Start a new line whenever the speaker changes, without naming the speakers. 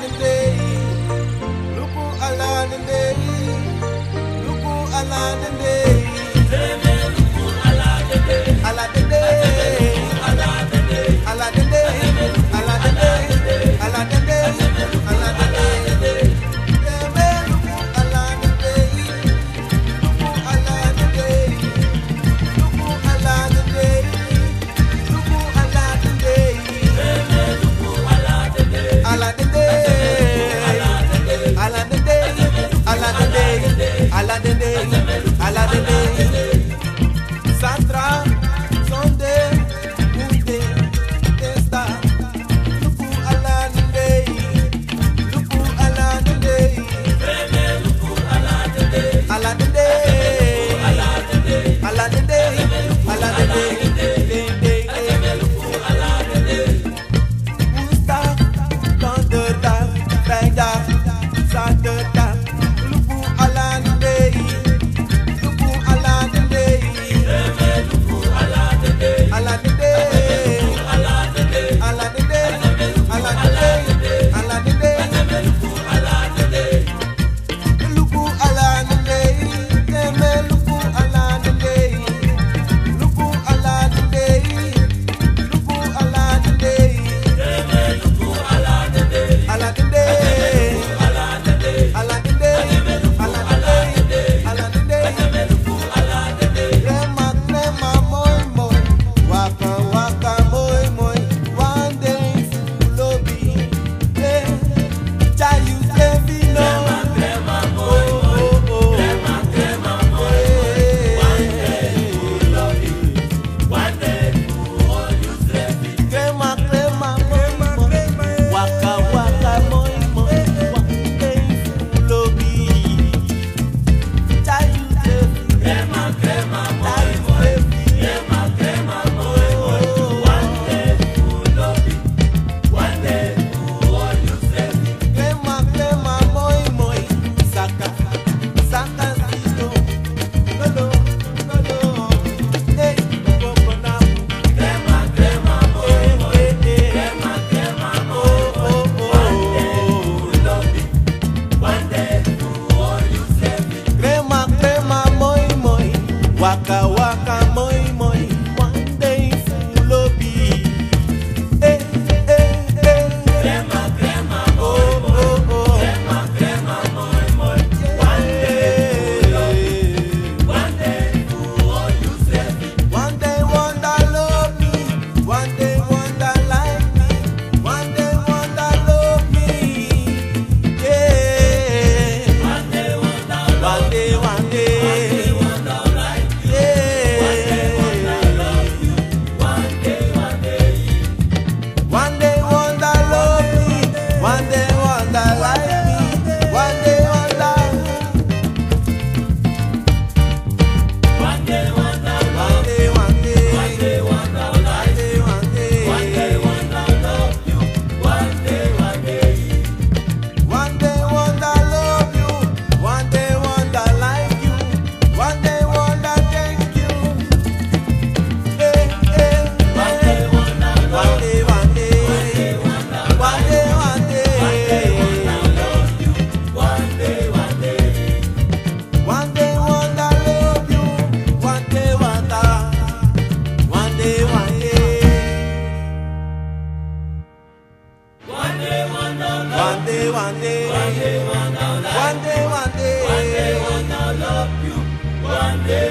day. Luku ala the day. Luku ala the day.
Luku ala the day.
Ala the day.
Ala the day.
Ala the day. Ala the day. Ala the day. Ala the day. Luku ala the day. Luku ala the day. Luku ala the day. Luku ala the day.
Luku ala the day.
Ala the day. Ala the day. Ala the day. Ala the day. Ala the day. Satra, Sunday, Monday, Testa. Luku ala the day. Luku ala the day.
Luku ala the day.
Ala the day.
Ala the day.
Ala the day. Ala the day.
Luku ala the day.
Usta, Tandeta, Tenda, Sateta. Luku ala the day. Luku ala the day.
Luku ala the day.
Ala the day.
Ala the day.
Ala the day. Ala the day. Ala the day.
Luku ala the day.
Luku ala the day. Luku ala the day. Luku ala the day. Luku ala the day.
Luku ala the day.
Ala the day.
Ala the day.
Ala the day. Ala the day. Ala the day.
Luku ala the day.
Crema, crema, moi, moi. Waka, waka, moi, moi. One day, full be. Hey, child, you say me no.
Crema, moi, moi. Crema, crema, moi, moi. One day you love you. One day you all you say me.
Crema, crema, moi, moi. Waka, waka, moi, moi. One day, full be. Child, you say me.
Crema, crema, moi,
Child, you
moi.
say me.
Crema, crema, moi, moi. One day you love you. One day you all you say me.
Crema, crema, moi, moi. Saka, saka, sito. Lolo, lolo. Hey, coconut.
Crema, crema, moi, moi. Crema, crema, moi, moi. One day you love me. One day you all you say me.
Crema, crema, moi, moi. Waka, waka, moi, moi. One day full be. Hey, hey, hey.
Crema, crema,
Oh,
moi, moi.
oh, oh.
Crema, crema, moi, moi. One day you love me. One day you all you say me.
One day wonder love me. One day wonder like me. One day wonder love me. Yeah.
One day wonder
One day, one day.
wonder like you.
Yeah.
Love you. One day
One day wonder love me. One day wonder like me. One day wonder.
One day wonder
One day, one day.
One day wonder like you.
One day,
One day wonder love you. One day
One day wonder love you. One day wonder like you. One day wonder thank you. Hey, hey,
One day
hey.
wonder
One day, one day.
wonder
One day, one day.
love you. One day
One day wonder love you. One day wonder. One day, one day.
One day wonder
One day, one day.
wonder
One day, one day.
wonder love you. One day